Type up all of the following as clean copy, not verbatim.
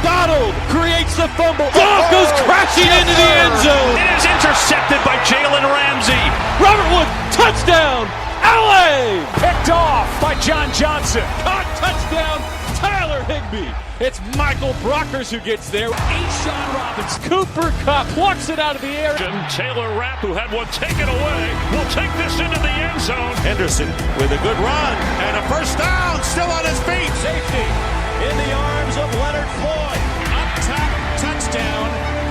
Donald creates the fumble. Goff goes crashing into the end zone. It is intercepted by Jalen Ramsey. Robert Wood, touchdown, LA! Picked off by John Johnson. Caught, touchdown, Tyler Higbee. It's Michael Brockers who gets there. A'Shawn Robinson. Cooper Kupp plucks it out of the air. Taylor Rapp, who had one taken away, will take this into the end zone. Henderson with a good run and a first down, still on his feet. Safety in the arms of Leonard Floyd. Up top, touchdown,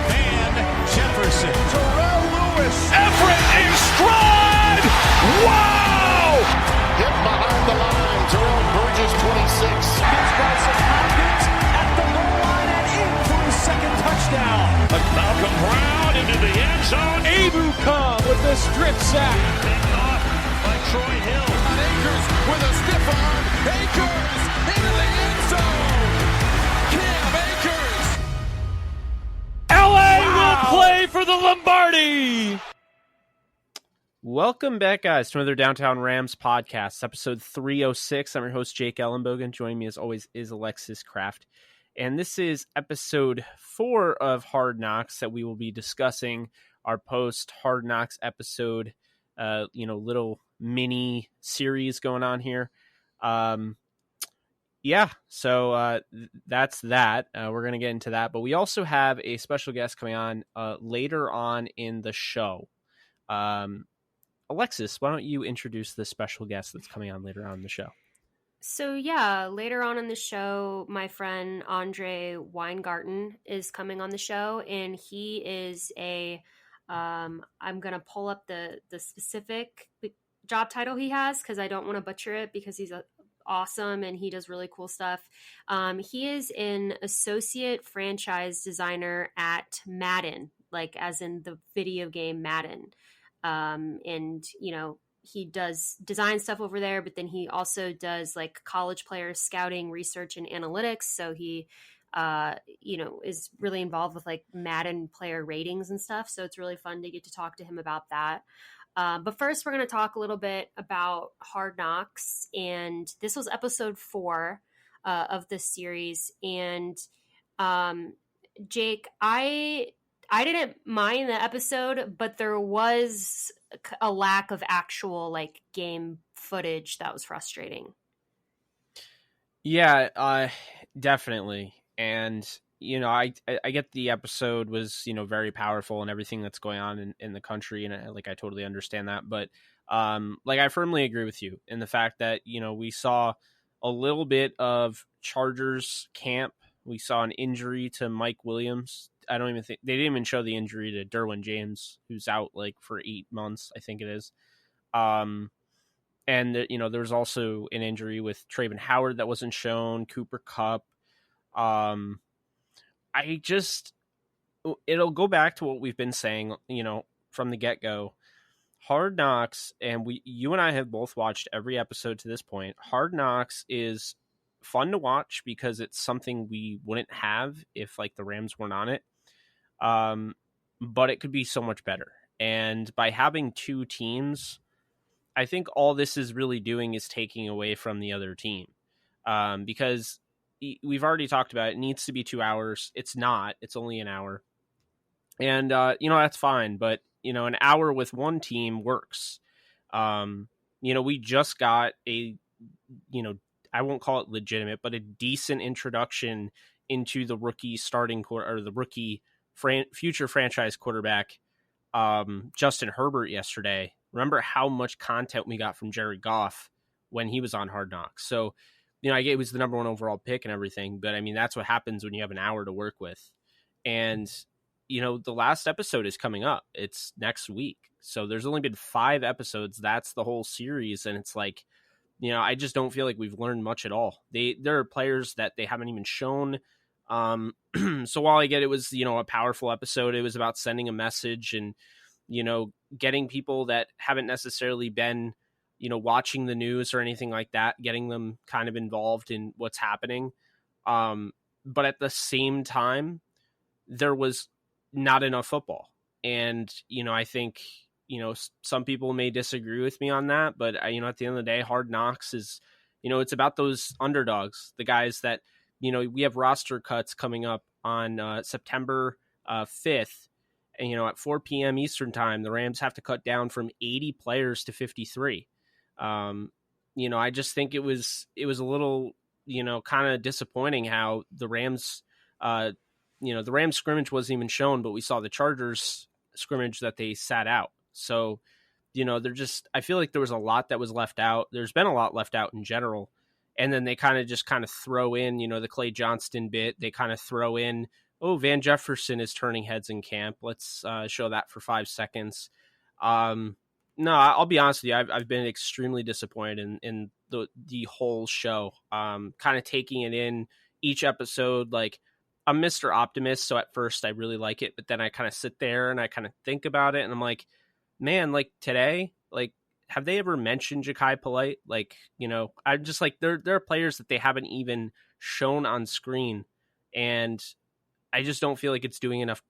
Van Jefferson. Terrell Lewis. Everett in stride. Wow! Hit behind the line, Terrell Burgess, 26. At the goal line and in for his second touchdown. Malcolm Brown into the end zone. Abu Khan with the strip sack. Picked off by Troy Hill. Akers with a stiff arm. Akers into the end zone. Cam Akers. LA will play for the Lombardi. Welcome back, guys, to another Downtown Rams podcast, episode 306. I'm your host, Jake Ellenbogen. Joining me, as always, is Alexis Kraft. And this is episode 4 of Hard Knocks that we will be discussing, our post-Hard Knocks episode, little mini series going on here. So that's that. We're going to get into that. But we also have a special guest coming on later on in the show. Alexis, why don't you introduce the special guest that's coming on later on in the show? So yeah, later on in the show, my friend Andre Weingarten is coming on the show, and he is I'm going to pull up the specific job title he has because I don't want to butcher it because he's awesome and he does really cool stuff. He is an associate franchise designer at Madden, like as in the video game Madden. And he does design stuff over there, but then he also does like college player scouting, research, and analytics. So he, is really involved with like Madden player ratings and stuff. So it's really fun to get to talk to him about that. But first we're going to talk a little bit about Hard Knocks, and this was episode 4 of this series. And Jake, I didn't mind the episode, but there was a lack of actual like game footage that was frustrating. Yeah, definitely. And, I get the episode was, very powerful and everything that's going on in the country. And I totally understand that. But I firmly agree with you in the fact that, we saw a little bit of Chargers camp. We saw an injury to Mike Williams. I don't even think they didn't even show the injury to Derwin James, who's out for 8 months, I think it is. And there's also an injury with Travon Howard that wasn't shown, Cooper Kupp. It'll go back to what we've been saying, from the get-go. Hard Knocks, and you and I have both watched every episode to this point. Hard Knocks is fun to watch because it's something we wouldn't have if the Rams weren't on it. But it could be so much better. And by having 2 teams, I think all this is really doing is taking away from the other team. Because we've already talked about it needs to be 2 hours. It's not. It's only an hour. And, that's fine. But, an hour with one team works. We just got I won't call it legitimate, but a decent introduction into the rookie starting or the rookie future franchise quarterback, Justin Herbert yesterday. Remember how much content we got from Jared Goff when he was on Hard Knocks. So, I get it was the number 1 overall pick and everything, but I mean, that's what happens when you have an hour to work with. And, the last episode is coming up. It's next week. So there's only been 5 episodes. That's the whole series. And it's I just don't feel like we've learned much at all. There are players that they haven't even shown. So while I get it was, a powerful episode, it was about sending a message and, getting people that haven't necessarily been, watching the news or anything like that, getting them kind of involved in what's happening. But at the same time, there was not enough football. And, I think, some people may disagree with me on that, but at the end of the day, Hard Knocks is, it's about those underdogs, the guys that we have roster cuts coming up on September 5th. And, at 4 p.m. Eastern time, the Rams have to cut down from 80 players to 53. I just think it was a little, kind of disappointing how the Rams, the Rams scrimmage wasn't even shown, but we saw the Chargers scrimmage that they sat out. So, I feel like there was a lot that was left out. There's been a lot left out in general. And then they kind of throw in, the Clay Johnston bit. They kind of throw in, oh, Van Jefferson is turning heads in camp. Let's show that for 5 seconds. No, I'll be honest with you. I've been extremely disappointed in the whole show. Kind of taking it in each episode. Like, I'm Mr. Optimist, so at first I really like it, but then I kind of sit there and I kind of think about it, and I'm like, man, like today, like, have they ever mentioned Ja'Kai Polite? Like, I'm just like, there are players that they haven't even shown on screen, and I just don't feel like it's doing enough.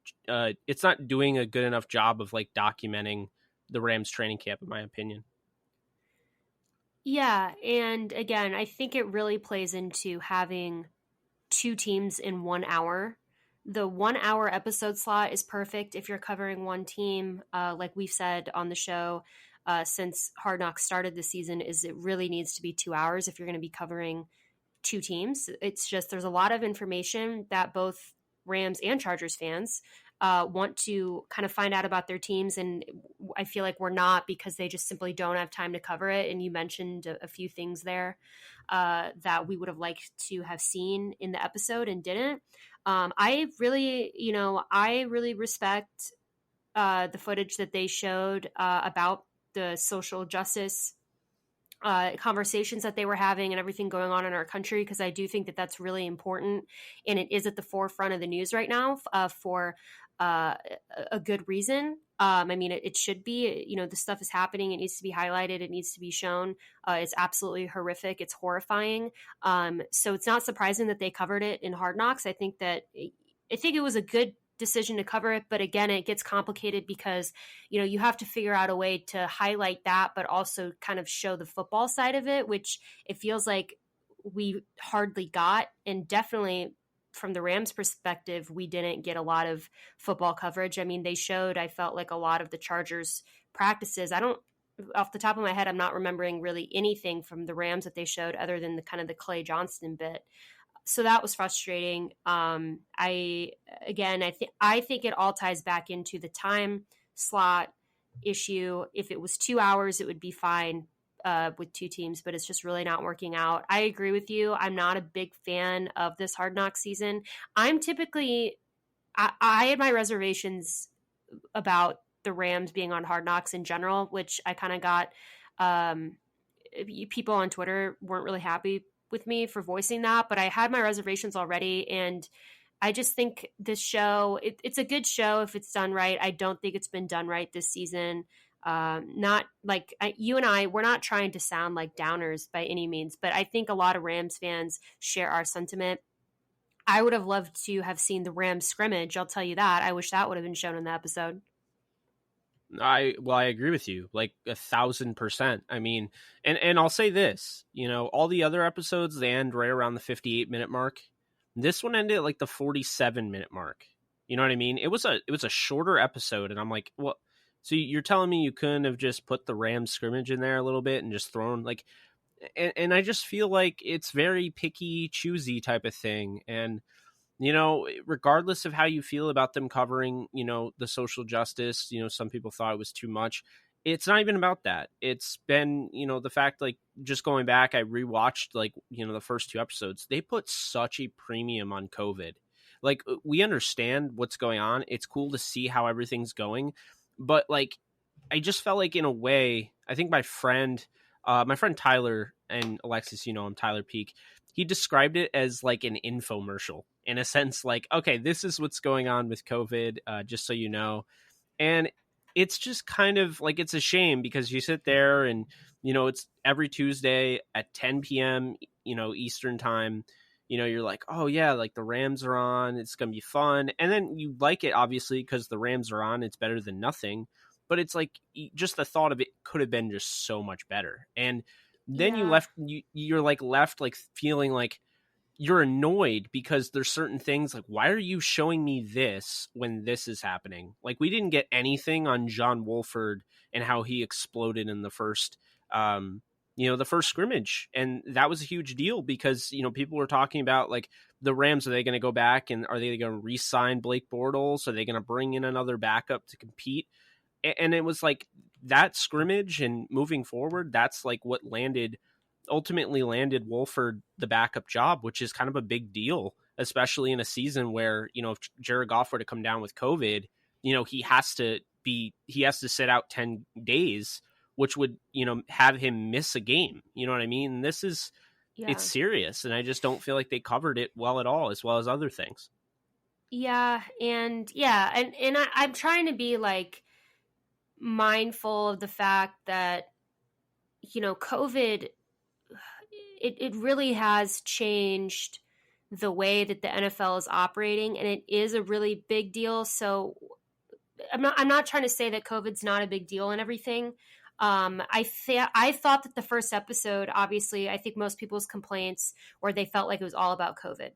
It's not doing a good enough job of like documenting the Rams training camp, in my opinion. Yeah, and again, I think it really plays into having 2 teams in 1 hour. The 1 hour episode slot is perfect if you're covering one team. Like we've said on the show, since Hard Knocks started this season, is it really needs to be 2 hours if you're going to be covering 2 teams. It's just, there's a lot of information that both Rams and Chargers fans want to kind of find out about their teams, and I feel like we're not, because they just simply don't have time to cover it. And you mentioned a few things there that we would have liked to have seen in the episode and didn't. I really respect the footage that they showed about the social justice conversations that they were having and everything going on in our country, because I do think that that's really important, and it is at the forefront of the news right now for a good reason. I mean, it should be, this stuff is happening. It needs to be highlighted. It needs to be shown. It's absolutely horrific. It's horrifying. So it's not surprising that they covered it in Hard Knocks. I think it was a good decision to cover it, but again, it gets complicated because you have to figure out a way to highlight that, but also kind of show the football side of it, which it feels like we hardly got. And definitely from the Rams perspective, we didn't get a lot of football coverage. I mean, they showed, I felt like, a lot of the Chargers practices. I don't, off the top of my head, I'm not remembering really anything from the Rams that they showed other than the kind of the Clay Johnston bit. So that was frustrating. I think it all ties back into the time slot issue. If it was 2 hours, it would be fine with 2 teams, but it's just really not working out. I agree with you. I'm not a big fan of this Hard Knocks season. I had my reservations about the Rams being on Hard Knocks in general, which I kind of got. People on Twitter weren't really happy with me for voicing that, but I had my reservations already, and I just think this show, it's a good show if it's done right. I don't think it's been done right this season. Not like you and I, we're not trying to sound like downers by any means, but I think a lot of Rams fans share our sentiment. I would have loved to have seen the Rams scrimmage. I'll tell you that. I wish that would have been shown in the episode. I agree with you like 1,000%. I mean, and I'll say this, all the other episodes, they end right around the 58-minute mark. This one ended at like the 47-minute mark. You know what I mean? It was a shorter episode, and I'm like, well, so you're telling me you couldn't have just put the Rams scrimmage in there a little bit and just thrown like, and I just feel like it's very picky, choosy type of thing. And regardless of how you feel about them covering, the social justice, some people thought it was too much. It's not even about that. It's been, the fact, like, just going back, I rewatched, like, the first 2 episodes. They put such a premium on COVID. Like, we understand what's going on. It's cool to see how everything's going. But, like, I just felt like, in a way, I think my friend Tyler, and Alexis, I'm Tyler Peak, he described it as like an infomercial, in a sense, like, okay, this is what's going on with COVID, just so you know. And it's just kind of like, it's a shame because you sit there and, it's every Tuesday at 10 p.m., Eastern time, you're like, oh yeah, like the Rams are on, it's going to be fun. And then you like it, obviously, because the Rams are on, it's better than nothing. But it's like, just the thought of it could have been just so much better. And then you're like left like feeling like, you're annoyed because there's certain things like, why are you showing me this when this is happening? Like, we didn't get anything on John Wolford and how he exploded in the first, the first scrimmage. And that was a huge deal because, people were talking about like the Rams, are they going to go back and are they going to re-sign Blake Bortles? Are they going to bring in another backup to compete? And it was like that scrimmage and moving forward, that's like what ultimately landed Wolford the backup job, which is kind of a big deal, especially in a season where, if Jared Goff were to come down with COVID, he has to sit out 10 days, which would, have him miss a game. You know what I mean? This is, It's serious. And I just don't feel like they covered it well at all, as well as other things. Yeah. And I'm trying to be like mindful of the fact that, COVID, it really has changed the way that the NFL is operating, and it is a really big deal. So I'm not trying to say that COVID's not a big deal and everything. I thought that the first episode, obviously, I think most people's complaints or they felt like it was all about COVID.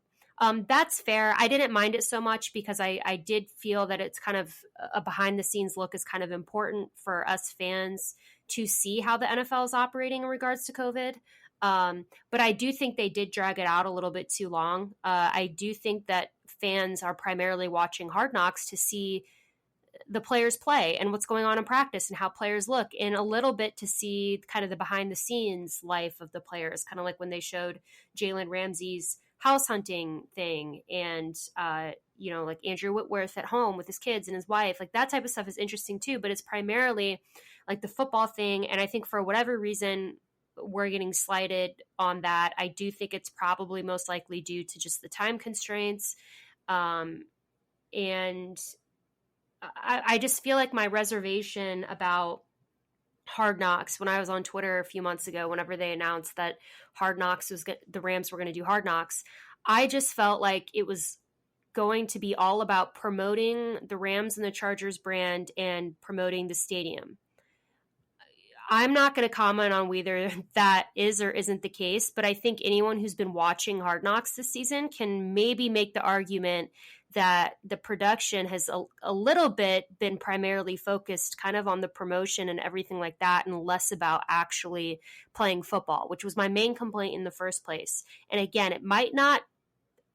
That's fair. I didn't mind it so much because I did feel that it's kind of a behind the scenes look is kind of important for us fans to see how the NFL is operating in regards to COVID. But I do think they did drag it out a little bit too long. I do think that fans are primarily watching Hard Knocks to see the players play and what's going on in practice and how players look, and a little bit to see kind of the behind the scenes life of the players, kind of like when they showed Jalen Ramsey's house hunting thing and, like Andrew Whitworth at home with his kids and his wife. Like that type of stuff is interesting too, but it's primarily like the football thing. And I think for whatever reason, we're getting slighted on that. I do think it's probably most likely due to just the time constraints. And I just feel like my reservation about Hard Knocks, when I was on Twitter a few months ago, whenever they announced that the Rams were going to do Hard Knocks, I just felt like it was going to be all about promoting the Rams and the Chargers brand and promoting the stadium. I'm not going to comment on whether that is or isn't the case, but I think anyone who's been watching Hard Knocks this season can maybe make the argument that the production has a little bit been primarily focused kind of on the promotion and everything like that, and less about actually playing football, which was my main complaint in the first place. And again, it might not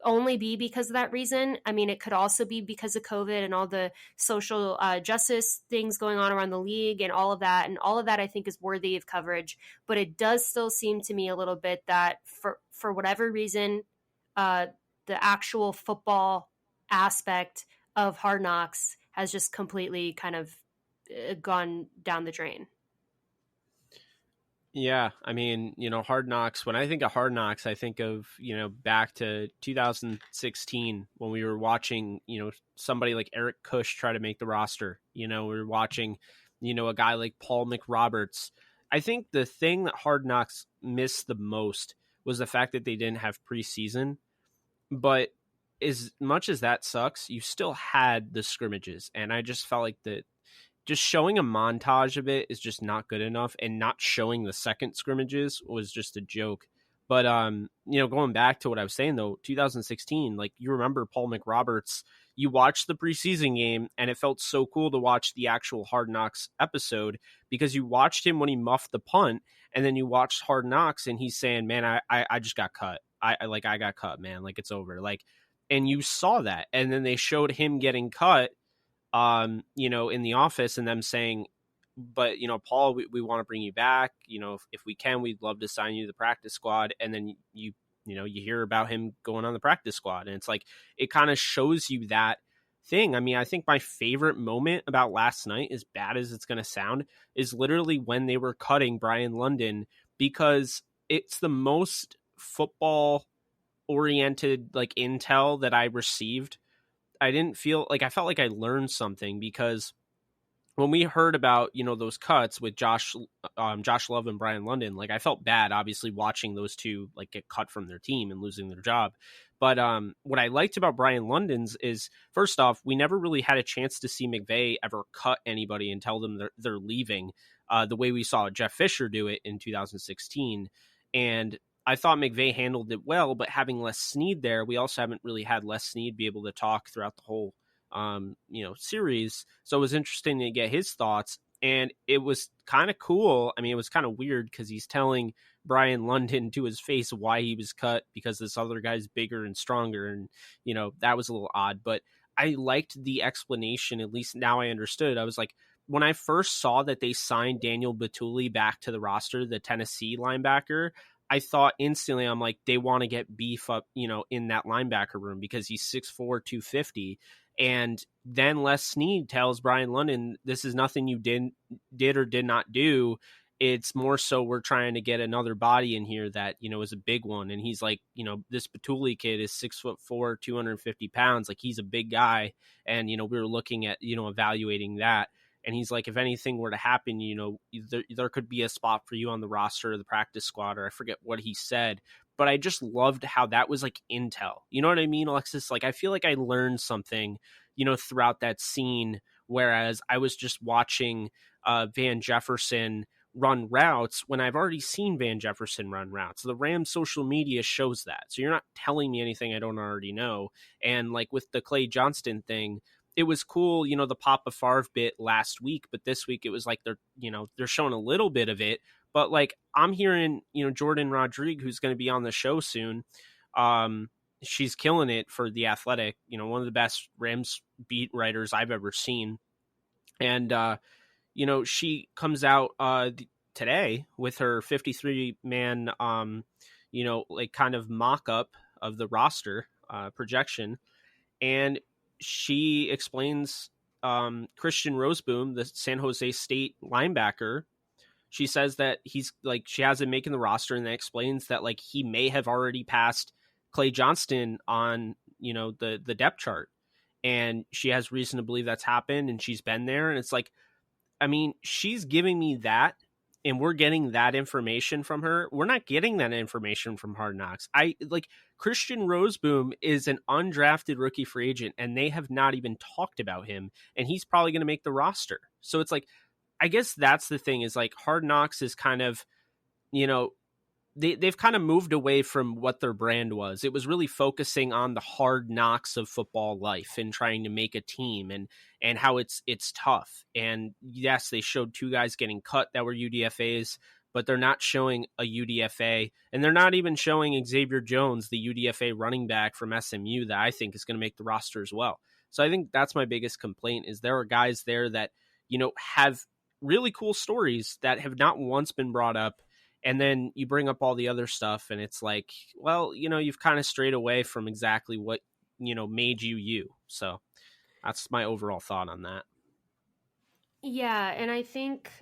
only be because of that reason. I mean, it could also be because of COVID and all the social justice things going on around the league and all of that. And all of that, I think, is worthy of coverage. But it does still seem to me a little bit that for whatever reason, the actual football aspect of Hard Knocks has just completely kind of gone down the drain. Yeah, I mean, Hard Knocks, when I think of Hard Knocks, I think of, back to 2016 when we were watching, somebody like Eric Kush try to make the roster. We were watching, a guy like Paul McRoberts. I think the thing that Hard Knocks missed the most was the fact that they didn't have preseason. But as much as that sucks, you still had the scrimmages. And I just felt like that just showing a montage of it is just not good enough, and not showing the second scrimmages was just a joke. But, going back to what I was saying though, 2016, like you remember Paul McRoberts, you watched the preseason game and it felt so cool to watch the actual Hard Knocks episode because you watched him when he muffed the punt, and then you watched Hard Knocks and he's saying, man, I just got cut. I got cut, man. Like it's over. Like, and you saw that. And then they showed him getting cut, in the office, and them saying, but, Paul, we want to bring you back. If we can, we'd love to sign you to the practice squad. And then you hear about him going on the practice squad. And it's like, it kind of shows you that thing. I mean, I think my favorite moment about last night, as bad as it's going to sound, is literally when they were cutting Brian London, because it's the most football oriented like intel that I received. I felt like I learned something, because when we heard about, those cuts with Josh Love and Brian London, like I felt bad, obviously, watching those two like get cut from their team and losing their job. But what I liked about Brian London's is, first off, we never really had a chance to see McVay ever cut anybody and tell them they're leaving, the way we saw Jeff Fisher do it in 2016. And I thought McVay handled it well, but having Les Snead there, we also haven't really had Les Snead be able to talk throughout the whole series. So it was interesting to get his thoughts, and it was kind of cool. I mean, it was kind of weird because he's telling Brian London to his face why he was cut because this other guy's bigger and stronger, and that was a little odd, but I liked the explanation. At least now I understood. I was like, when I first saw that they signed Daniel Batuli back to the roster, the Tennessee linebacker, I thought instantly, I'm like, they want to get beef up, in that linebacker room because he's 6'4", 250. And then Les Snead tells Brian London, this is nothing you did or did not do. It's more so we're trying to get another body in here that, is a big one. And he's like, this Batuli kid is 6'4", 250 pounds. Like, he's a big guy. And, we were looking at, evaluating that. And he's like, if anything were to happen, there could be a spot for you on the roster or the practice squad, or I forget what he said. But I just loved how that was like intel. You know what I mean, Alexis? Like, I feel like I learned something, throughout that scene, whereas I was just watching Van Jefferson run routes when I've already seen Van Jefferson run routes. The Rams social media shows that. So you're not telling me anything I don't already know. And like with the Clay Johnston thing, it was cool, the Papa Favre bit last week, but this week it was like they're showing a little bit of it. But like, I'm hearing, Jordan Rodriguez, who's going to be on the show soon. She's killing it for The Athletic, one of the best Rams beat writers I've ever seen. And, she comes out today with her 53-man, like kind of mock-up of the roster projection. And she explains Christian Roseboom, the San Jose State linebacker. She says that he's like, she has him making the roster, and that explains that like he may have already passed Clay Johnston on, the depth chart. And she has reason to believe that's happened, and she's been there. And it's like, I mean, she's giving me that, and we're getting that information from her. We're not getting that information from Hard Knocks. Christian Roseboom is an undrafted rookie free agent, and they have not even talked about him, and he's probably going to make the roster. So it's like, I guess that's the thing, is like Hard Knocks is kind of, they've kind of moved away from what their brand was. It was really focusing on the hard knocks of football life and trying to make a team and how it's tough. And yes, they showed two guys getting cut that were UDFAs, but they're not showing a UDFA, and they're not even showing Xavier Jones, the UDFA running back from SMU, that I think is going to make the roster as well. So I think that's my biggest complaint, is there are guys there that, have really cool stories that have not once been brought up. And then you bring up all the other stuff, and it's like, well, you've kind of strayed away from exactly what, made you. So that's my overall thought on that. Yeah. And I think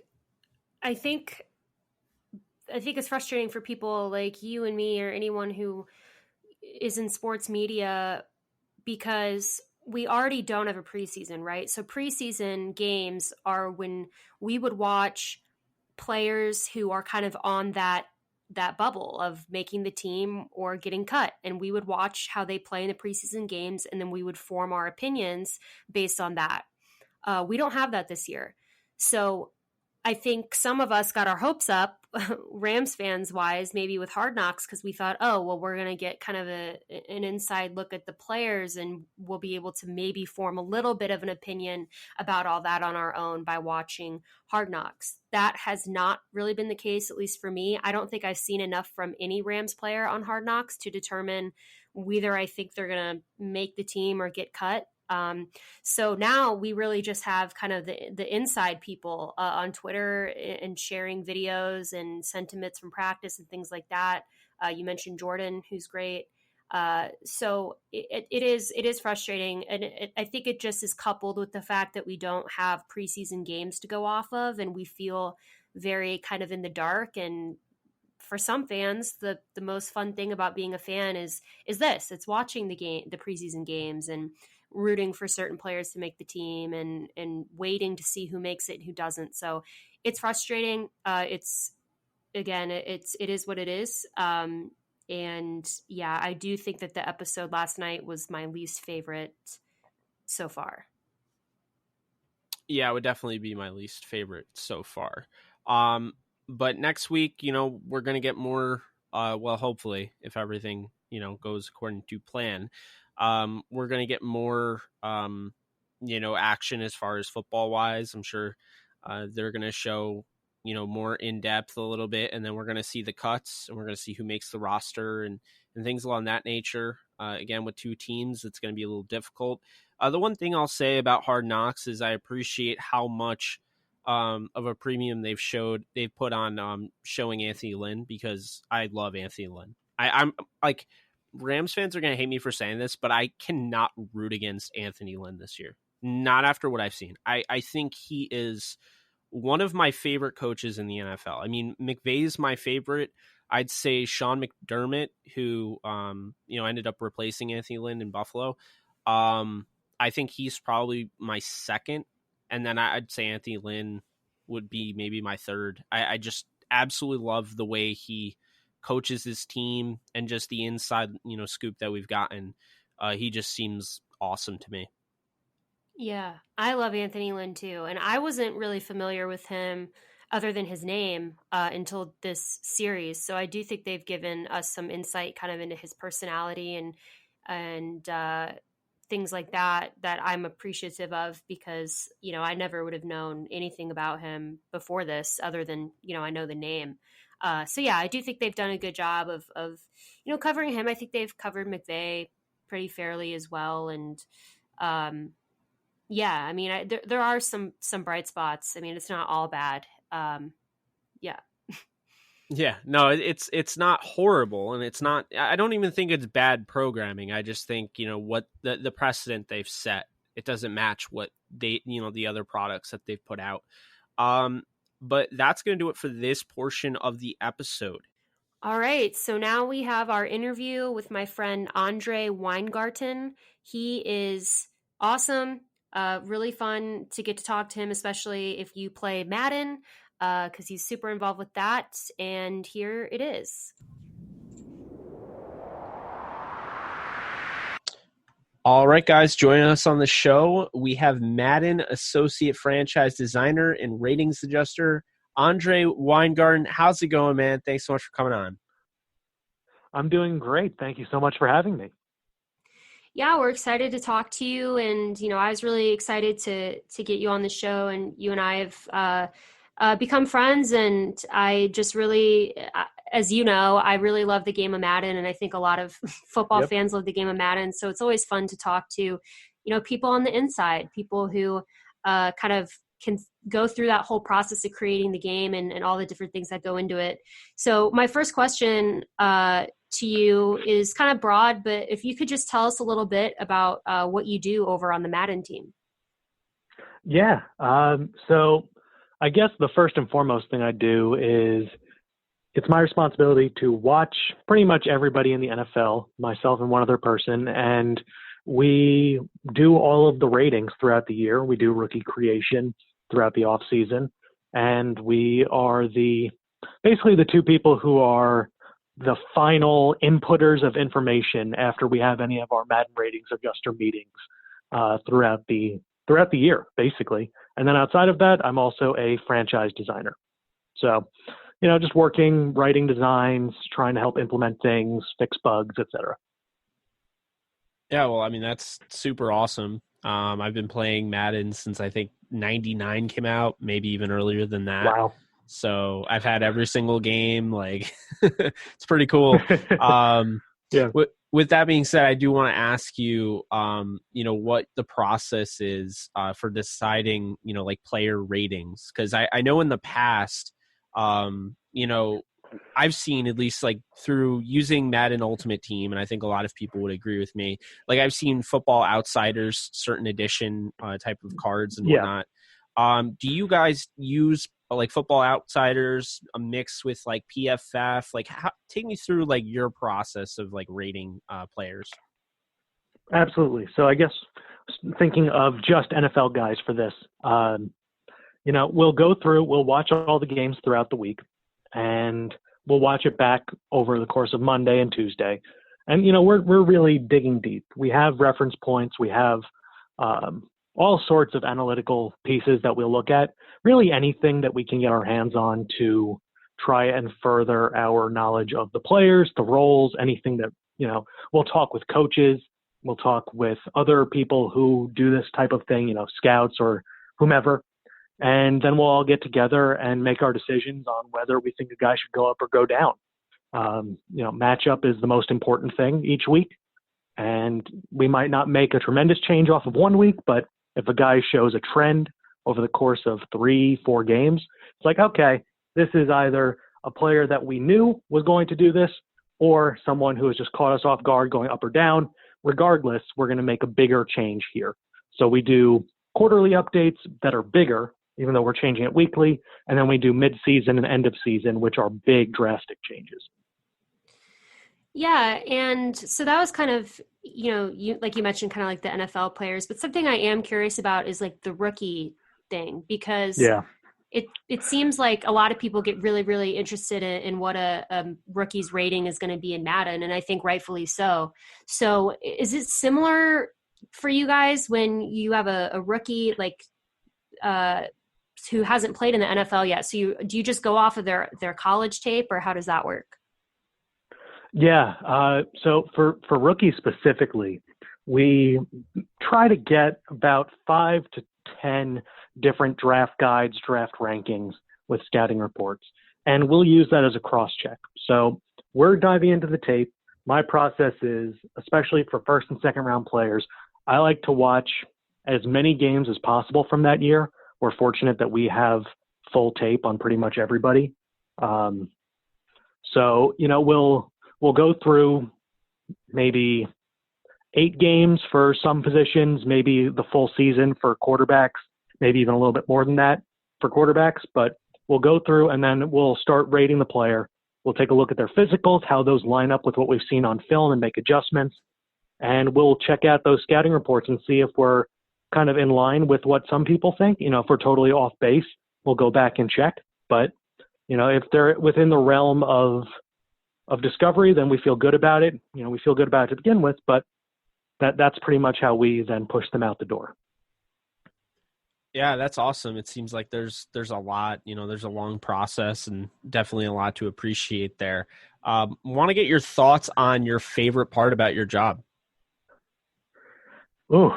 it's frustrating for people like you and me, or anyone who is in sports media, because we already don't have a preseason, right? So preseason games are when we would watch players who are kind of on that bubble of making the team or getting cut, and we would watch how they play in the preseason games, and then we would form our opinions based on that. We don't have that this year. So I think some of us got our hopes up, Rams fans wise, maybe with Hard Knocks, because we thought, oh, well, we're going to get kind of an inside look at the players, and we'll be able to maybe form a little bit of an opinion about all that on our own by watching Hard Knocks. That has not really been the case, at least for me. I don't think I've seen enough from any Rams player on Hard Knocks to determine whether I think they're going to make the team or get cut. So now we really just have kind of the inside people on Twitter and sharing videos and sentiments from practice and things like that. You mentioned Jordan, who's great. So it is frustrating. And I think it just is coupled with the fact that we don't have preseason games to go off of, and we feel very kind of in the dark. And for some fans, the most fun thing about being a fan is it's watching the preseason games and rooting for certain players to make the team and waiting to see who makes it and who doesn't. So it's frustrating. It is what it is. And yeah, I do think that the episode last night was my least favorite so far. Yeah, it would definitely be my least favorite so far. But next week, we're going to get more well, hopefully, if everything, goes according to plan, we're going to get more, action as far as football wise. I'm sure they're going to show, more in depth a little bit, and then we're going to see the cuts, and we're going to see who makes the roster and things along that nature. Again, with two teams, it's going to be a little difficult. The one thing I'll say about Hard Knocks is I appreciate how much of a premium they've put on showing Anthony Lynn, because I love Anthony Lynn. I'm like, Rams fans are going to hate me for saying this, but I cannot root against Anthony Lynn this year. Not after what I've seen. I think he is one of my favorite coaches in the NFL. I mean, McVay's my favorite. I'd say Sean McDermott, who, ended up replacing Anthony Lynn in Buffalo. I think he's probably my second. And then I'd say Anthony Lynn would be maybe my third. I just absolutely love the way he coaches his team and just the inside, scoop that we've gotten. He just seems awesome to me. Yeah, I love Anthony Lynn too. And I wasn't really familiar with him other than his name until this series. So I do think they've given us some insight kind of into his personality and things like that I'm appreciative of, because, I never would have known anything about him before this other than, I know the name. So yeah, I do think they've done a good job of covering him. I think they've covered McVay pretty fairly as well. And yeah, I mean, there are some bright spots. I mean, it's not all bad. Yeah. Yeah, no, it's not horrible, and it's not. I don't even think it's bad programming. I just think what the precedent they've set, it doesn't match what they the other products that they've put out. But that's going to do it for this portion of the episode. All right, so now we have our interview with my friend Andre Weingarten. He is awesome, really fun to get to talk to him, especially if you play Madden, because he's super involved with that. And here it is. All right, guys, joining us on the show, we have Madden Associate Franchise Designer and Ratings Adjuster, Andre Weingarten. How's it going, man? Thanks so much for coming on. I'm doing great. Thank you so much for having me. Yeah, we're excited to talk to you. And, I was really excited to get you on the show. And you and I have become friends. And I just really, as you know, I really love the game of Madden. And I think a lot of football fans love the game of Madden. So it's always fun to talk to, people on the inside, people who kind of can go through that whole process of creating the game and all the different things that go into it. So my first question to you is kind of broad, but if you could just tell us a little bit about what you do over on the Madden team. Yeah. So I guess the first and foremost thing I do is it's my responsibility to watch pretty much everybody in the NFL, myself and one other person, and we do all of the ratings throughout the year. We do rookie creation throughout the off season, and we are basically the two people who are the final inputters of information after we have any of our Madden ratings adjuster meetings throughout the year, basically. And then outside of that, I'm also a franchise designer. So, just working, writing designs, trying to help implement things, fix bugs, etc. Yeah, well, I mean, that's super awesome. I've been playing Madden since I think 99 came out, maybe even earlier than that. Wow. So I've had every single game. Like, it's pretty cool. Yeah. With that being said, I do want to ask you, what the process is for deciding, like player ratings. Because I know in the past, I've seen, at least like through using Madden Ultimate Team, and I think a lot of people would agree with me, like I've seen Football Outsiders certain edition type of cards and whatnot. Do you guys use like Football Outsiders, a mix with like PFF? Like, take me through like your process of like rating players. Absolutely. So I guess thinking of just NFL guys for this, we'll go through, we'll watch all the games throughout the week, and we'll watch it back over the course of Monday and Tuesday. And, we're really digging deep. We have reference points. We have all sorts of analytical pieces that we'll look at, really anything that we can get our hands on to try and further our knowledge of the players, the roles, anything that, we'll talk with coaches, we'll talk with other people who do this type of thing, scouts or whomever. And then we'll all get together and make our decisions on whether we think a guy should go up or go down. Matchup is the most important thing each week. And we might not make a tremendous change off of 1 week, but if a guy shows a trend over the course of 3-4 games, it's like, okay, this is either a player that we knew was going to do this or someone who has just caught us off guard going up or down. Regardless, we're going to make a bigger change here. So we do quarterly updates that are bigger, even though we're changing it weekly. And then we do mid-season and end of season, which are big, drastic changes. Yeah, and so that was kind of, like you mentioned, kind of like the NFL players, but something I am curious about is like the rookie thing, because it seems like a lot of people get really, really interested in what a rookie's rating is going to be in Madden, and I think rightfully so. So is it similar for you guys when you have a rookie like who hasn't played in the NFL yet? So do you just go off of their college tape, or how does that work? Yeah. So for rookies specifically, we try to get about 5 to 10 different draft guides, draft rankings with scouting reports, and we'll use that as a cross-check. So we're diving into the tape. My process is, especially for first and second round players, I like to watch as many games as possible from that year. We're fortunate that we have full tape on pretty much everybody. So, we'll go through maybe 8 games for some positions, maybe the full season for quarterbacks, maybe even a little bit more than that for quarterbacks. But we'll go through and then we'll start rating the player. We'll take a look at their physicals, how those line up with what we've seen on film, and make adjustments. And we'll check out those scouting reports and see if we're kind of in line with what some people think. If we're totally off base, we'll go back and check. But, if they're within the realm of discovery, then we feel good about it. We feel good about it to begin with, but that's pretty much how we then push them out the door. Yeah, that's awesome. It seems like there's a lot, there's a long process and definitely a lot to appreciate there. Want to get your thoughts on your favorite part about your job? Ooh,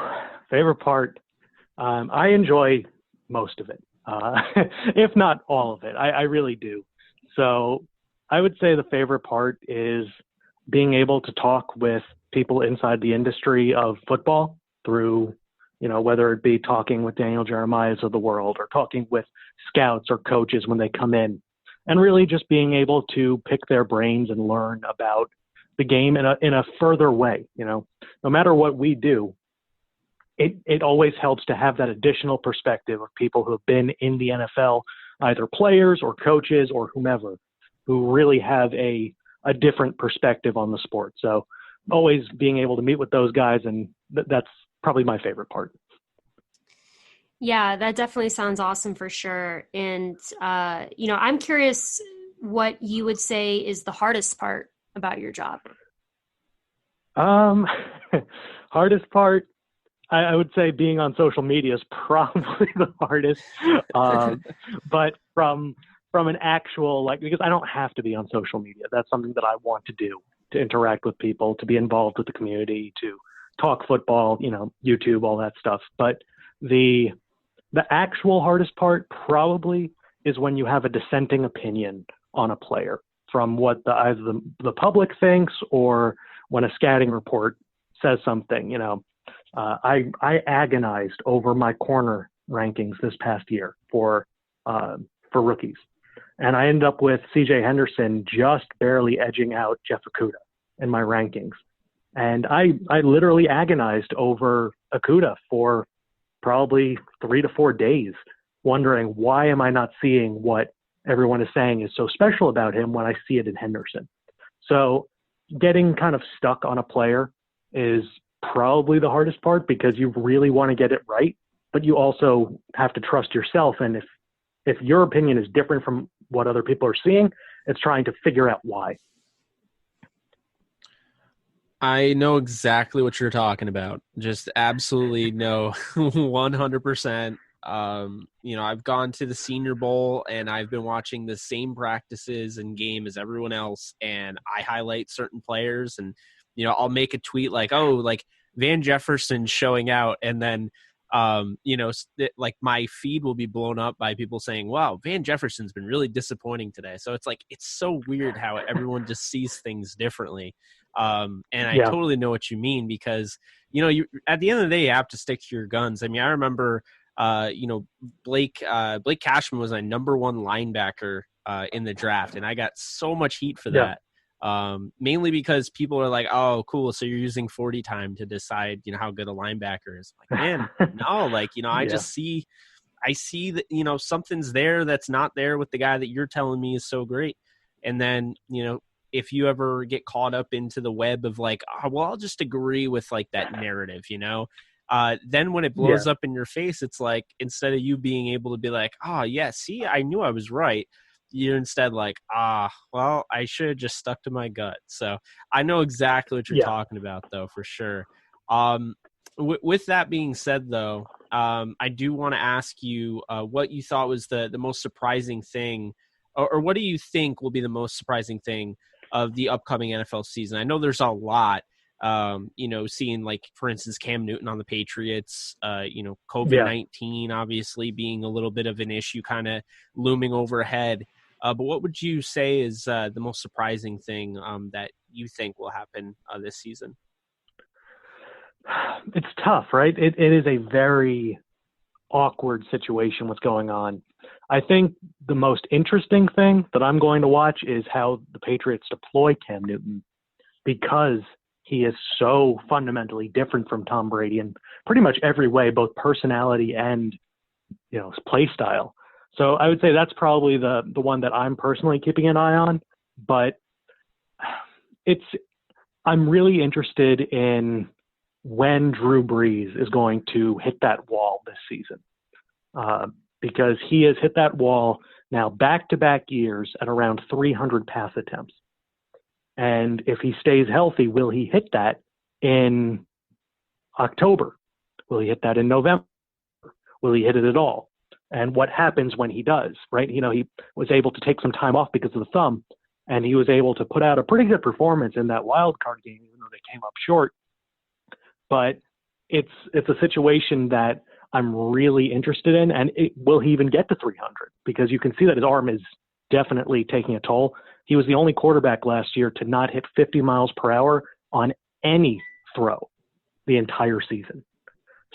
favorite part. I enjoy most of it, if not all of it. I really do. So I would say the favorite part is being able to talk with people inside the industry of football through, whether it be talking with Daniel Jeremiah's of the world or talking with scouts or coaches when they come in, and really just being able to pick their brains and learn about the game in a further way. No matter what we do, it always helps to have that additional perspective of people who have been in the NFL, either players or coaches or whomever, who really have a different perspective on the sport. So always being able to meet with those guys, and that's probably my favorite part. Yeah, that definitely sounds awesome for sure. And, I'm curious what you would say is the hardest part about your job. Hardest part, I would say being on social media is probably the hardest. But from an actual, because I don't have to be on social media. That's something that I want to do, to interact with people, to be involved with the community, to talk football, YouTube, all that stuff. But the actual hardest part probably is when you have a dissenting opinion on a player from what either the public thinks, or when a scouting report says something. I agonized over my corner rankings this past year for rookies. And I ended up with CJ Henderson just barely edging out Jeff Okudah in my rankings. And I literally agonized over Okudah for probably 3 to 4 days, wondering why am I not seeing what everyone is saying is so special about him when I see it in Henderson. So getting kind of stuck on a player is probably the hardest part, because you really want to get it right, but you also have to trust yourself. And if your opinion is different from what other people are seeing, it's trying to figure out why. I know exactly what you're talking about. Just absolutely know 100%. I've gone to the Senior Bowl and I've been watching the same practices and game as everyone else, and I highlight certain players, and I'll make a tweet like, oh, like Van Jefferson showing out, and then like my feed will be blown up by people saying, wow, Van Jefferson's been really disappointing today. So it's like, it's so weird how everyone just sees things differently. And I totally know what you mean, because, you at the end of the day, you have to stick to your guns. I mean, I remember, Blake Cashman was my number one linebacker in the draft, and I got so much heat for that. Mainly because people are like, oh, cool, so you're using 40 time to decide, how good a linebacker is. Like, man, no, like, I just see that, something's there that's not there with the guy that you're telling me is so great. And then, if you ever get caught up into the web of like, oh, well, I'll just agree with like that narrative, then when it blows up in your face, it's like, instead of you being able to be like, oh yeah, see, I knew I was right, you're instead like, well, I should have just stuck to my gut. So I know exactly what you're talking about, though, for sure. With that being said, though, I do want to ask you what you thought was the most surprising thing, or what do you think will be the most surprising thing of the upcoming NFL season? I know there's a lot, seeing, like, for instance, Cam Newton on the Patriots, COVID-19 obviously being a little bit of an issue kind of looming overhead. But what would you say is the most surprising thing that you think will happen this season? It's tough, right? It is a very awkward situation what's going on. I think the most interesting thing that I'm going to watch is how the Patriots deploy Cam Newton, because he is so fundamentally different from Tom Brady in pretty much every way, both personality and, play style. So I would say that's probably the one that I'm personally keeping an eye on. But I'm really interested in when Drew Brees is going to hit that wall this season, because he has hit that wall now back-to-back years at around 300 pass attempts. And if he stays healthy, will he hit that in October? Will he hit that in November? Will he hit it at all? And what happens when he does, right? He was able to take some time off because of the thumb, and he was able to put out a pretty good performance in that wild card game, even though they came up short. But it's a situation that I'm really interested in. And will he even get to 300? Because you can see that his arm is definitely taking a toll. He was the only quarterback last year to not hit 50 miles per hour on any throw the entire season.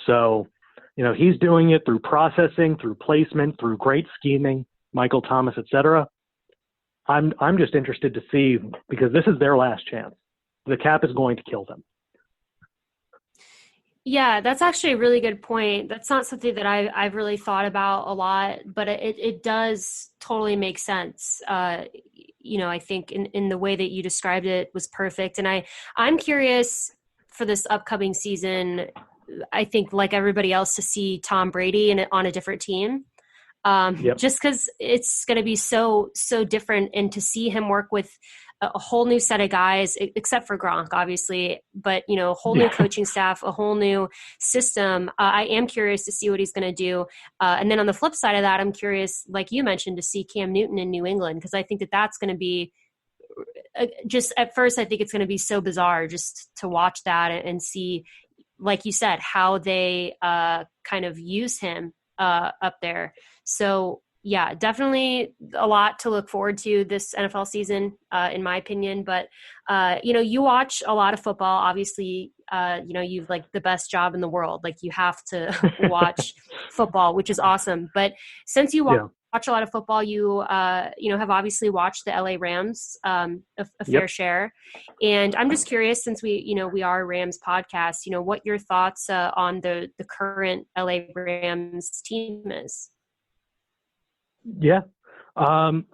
So, he's doing it through processing, through placement, through great scheming, Michael Thomas, etc. I'm just interested to see, because this is their last chance. The cap is going to kill them. Yeah, that's actually a really good point. That's not something that I've really thought about a lot, but it does totally make sense. I think in the way that you described it was perfect. And I'm curious for this upcoming season, I think, like everybody else, to see Tom Brady on a different team. Just because it's going to be so different, and to see him work with a whole new set of guys, except for Gronk, obviously, but a whole new coaching staff, a whole new system. I am curious to see what he's going to do. And then on the flip side of that, I'm curious, like you mentioned, to see Cam Newton in New England, because I think that's going to be just, at first, I think it's going to be so bizarre just to watch that and see, like you said, how they kind of use him up there. So yeah, definitely a lot to look forward to this NFL season, in my opinion. But, you watch a lot of football, obviously, you've like the best job in the world. Like, you have to watch football, which is awesome. But since you watch a lot of football, you have obviously watched the LA Rams, a fair share. And I'm just curious, since we are a Rams podcast, what your thoughts on the current LA Rams team is. Yeah. I'm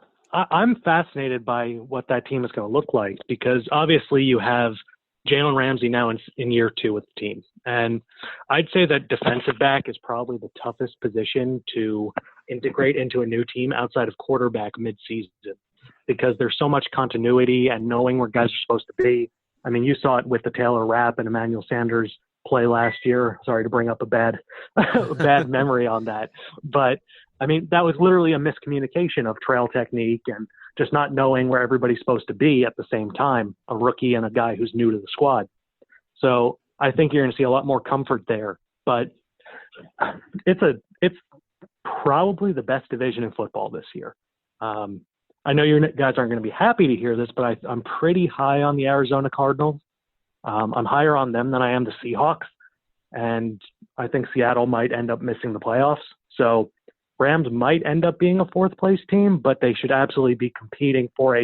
fascinated by what that team is going to look like, because obviously you have Jalen Ramsey now in year 2 with the team. And I'd say that defensive back is probably the toughest position to integrate into a new team outside of quarterback mid-season, because there's so much continuity and knowing where guys are supposed to be. I mean, you saw it with the Taylor Rapp and Emmanuel Sanders play last year. Sorry to bring up a bad memory on that. But, I mean, that was literally a miscommunication of trail technique and just not knowing where everybody's supposed to be at the same time, a rookie and a guy who's new to the squad. So I think you're going to see a lot more comfort there. But it's probably the best division in football this year. I know you guys aren't going to be happy to hear this, but I'm pretty high on the Arizona Cardinals. I'm higher on them than I am the Seahawks, and I think Seattle might end up missing the playoffs. So Rams might end up being a fourth place team, but they should absolutely be competing for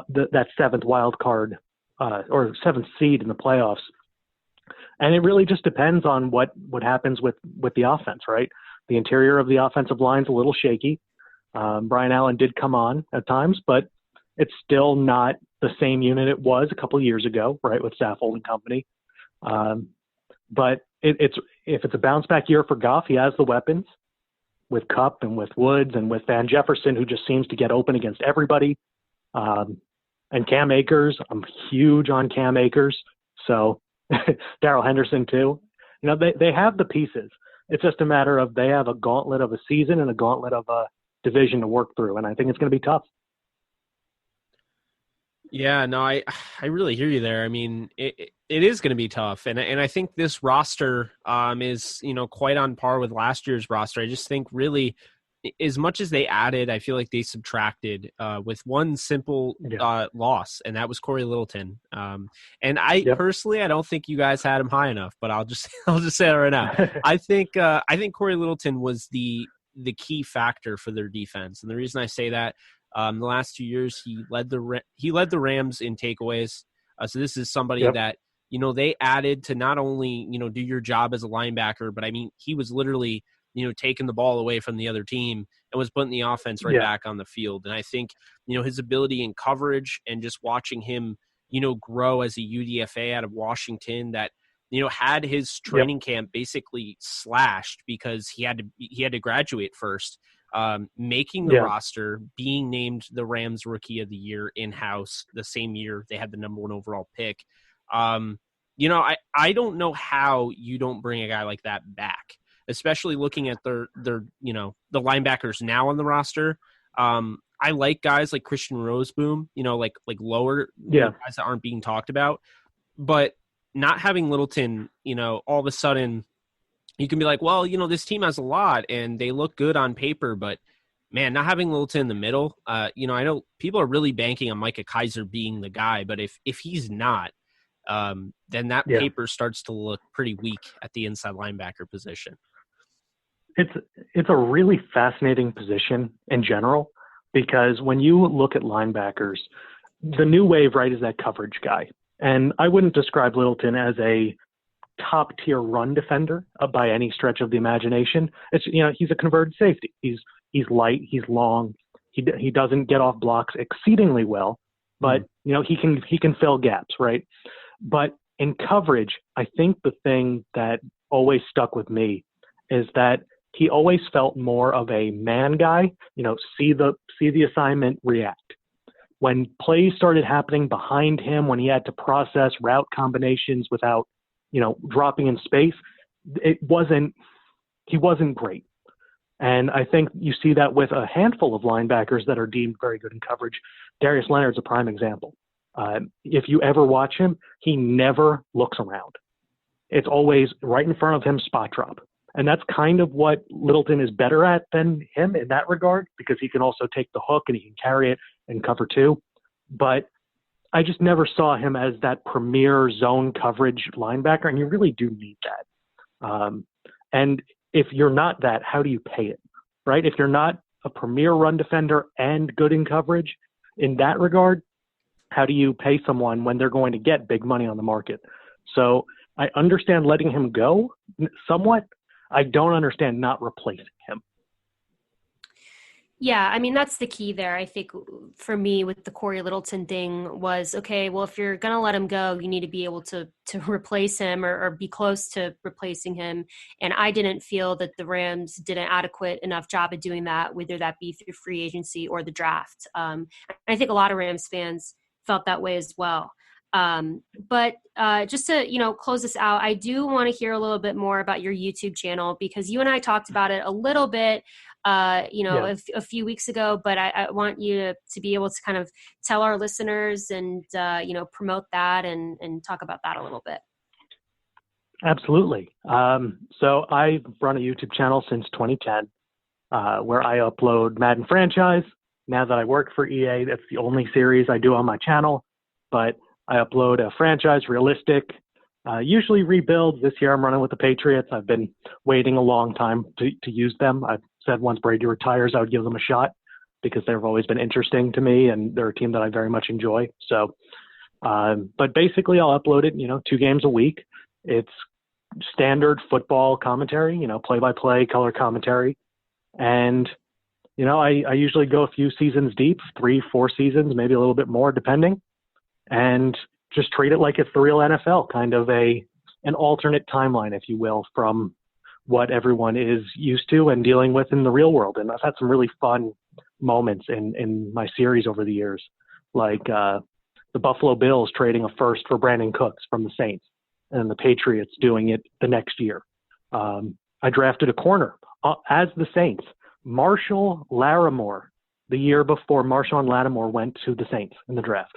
that seventh wild card or seventh seed in the playoffs. And it really just depends on what happens with the offense, right? The interior of the offensive line's a little shaky. Brian Allen did come on at times, but it's still not the same unit it was a couple of years ago, right, with Saffold and company. But if it's a bounce back year for Goff, he has the weapons with Kupp and with Woods and with Van Jefferson, who just seems to get open against everybody. And Cam Akers, I'm huge on Cam Akers. So Darrell Henderson too. You know, they have the pieces. It's just a matter of they have a gauntlet of a season and a gauntlet of a division to work through, and I think it's going to be tough. Yeah, no, I really hear you there. I mean, it is going to be tough, and I think this roster is, you know, quite on par with last year's roster. I just think really, as much as they added, I feel like they subtracted with one simple loss, and that was Corey Littleton. And I personally, I don't think you guys had him high enough, but I'll just say it right now. I think Corey Littleton was the key factor for their defense, and the reason I say that, the last 2 years he led the Rams in takeaways. So this is somebody that, you know, they added to not only, you know, do your job as a linebacker, but I mean, he was literally, you know, taking the ball away from the other team and was putting the offense right back on the field. And I think, you know, his ability in coverage and just watching him, you know, grow as a UDFA out of Washington, that, you know, had his training camp basically slashed because he had to graduate first, making the roster, being named the Rams Rookie of the Year in-house the same year they had the number 1 overall pick. You know, I don't know how you don't bring a guy like that back, especially looking at their you know, the linebackers now on the roster. I like guys like Christian Roseboom, you know, like lower guys that aren't being talked about, but not having Littleton, you know, all of a sudden you can be like, well, you know, this team has a lot and they look good on paper, but man, not having Littleton in the middle, you know, I know people are really banking on Micah Kaiser being the guy, but if he's not, then that paper starts to look pretty weak at the inside linebacker position. It's a really fascinating position in general, because when you look at linebackers, the new wave, right, is that coverage guy. And I wouldn't describe Littleton as a top tier run defender by any stretch of the imagination. It's, you know, he's a converted safety. He's light, he's long. He doesn't get off blocks exceedingly well, but you know, he can fill gaps, right? But in coverage, I think the thing that always stuck with me is that he always felt more of a man guy, you know, see the assignment, react. When plays started happening behind him, when he had to process route combinations without, you know, dropping in space, he wasn't great. And I think you see that with a handful of linebackers that are deemed very good in coverage. Darius Leonard's a prime example. If you ever watch him, he never looks around. It's always right in front of him, spot drop. And that's kind of what Littleton is better at than him in that regard, because he can also take the hook and he can carry it and cover too. But I just never saw him as that premier zone coverage linebacker, and you really do need that. And if you're not that, how do you pay it, right? If you're not a premier run defender and good in coverage in that regard, how do you pay someone when they're going to get big money on the market? So I understand letting him go somewhat. I don't understand not replacing him. Yeah, I mean, that's the key there. I think for me with the Corey Littleton thing was, okay, well, if you're going to let him go, you need to be able to replace him or be close to replacing him. And I didn't feel that the Rams did an adequate enough job of doing that, whether that be through free agency or the draft. I think a lot of Rams fans felt that way as well. But just to, close this out, I do want to hear a little bit more about your YouTube channel, because you and I talked about it a little bit, a few weeks ago, but I want you to be able to kind of tell our listeners and, promote that and talk about that a little bit. Absolutely. So I've run a YouTube channel since 2010, where I upload Madden franchise. Now that I work for EA, that's the only series I do on my channel, but I upload a franchise, realistic, usually rebuilds. This year I'm running with the Patriots. I've been waiting a long time to use them. I've said once Brady retires, I would give them a shot because they've always been interesting to me, and they're a team that I very much enjoy. So, but basically I'll upload it, 2 games a week. It's standard football commentary, play-by-play color commentary. And, I usually go a few seasons deep, 3-4 seasons, maybe a little bit more depending, and just treat it like it's the real NFL, kind of an alternate timeline, if you will, from what everyone is used to and dealing with in the real world. And I've had some really fun moments in my series over the years, like the Buffalo Bills trading a first for Brandon Cooks from the Saints, and the Patriots doing it the next year. I drafted a corner as the Saints, Marshall Lattimore, the year before Marshawn Lattimore went to the Saints in the draft.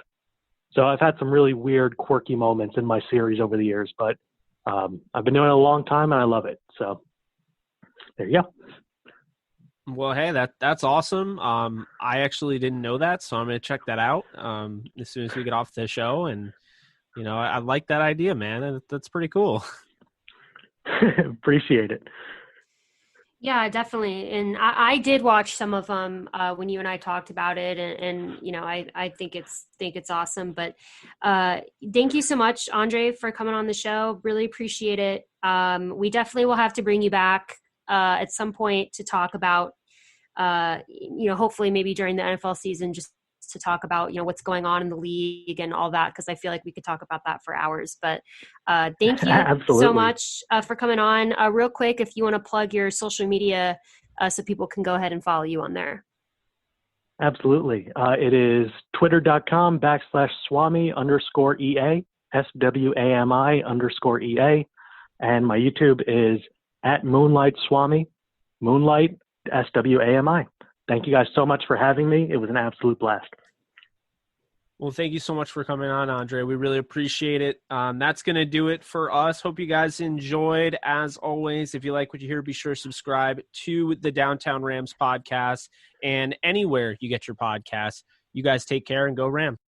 So I've had some really weird, quirky moments in my series over the years, but I've been doing it a long time and I love it. So there you go. Well, hey, that's awesome. I actually didn't know that, so I'm going to check that out as soon as we get off the show. And, I like that idea, man. That's pretty cool. Appreciate it. Yeah, definitely. And I did watch some of them when you and I talked about it, and I think it's awesome. But thank you so much, Andre, for coming on the show. Really appreciate it. We definitely will have to bring you back at some point to talk about, hopefully maybe during the NFL season, just to talk about what's going on in the league and all that, because I feel like we could talk about that for hours. But thank you so much for coming on. Real quick, if you want to plug your social media so people can go ahead and follow you on there. Absolutely. It is twitter.com/Swami_EA, SWAMI_EA. And my YouTube is @MoonlightSwami, Moonlight SWAMI. Thank you guys so much for having me. It was an absolute blast. Well, thank you so much for coming on, Andre. We really appreciate it. That's going to do it for us. Hope you guys enjoyed. As always, if you like what you hear, be sure to subscribe to the Downtown Rams podcast and anywhere you get your podcasts. You guys take care and go Rams.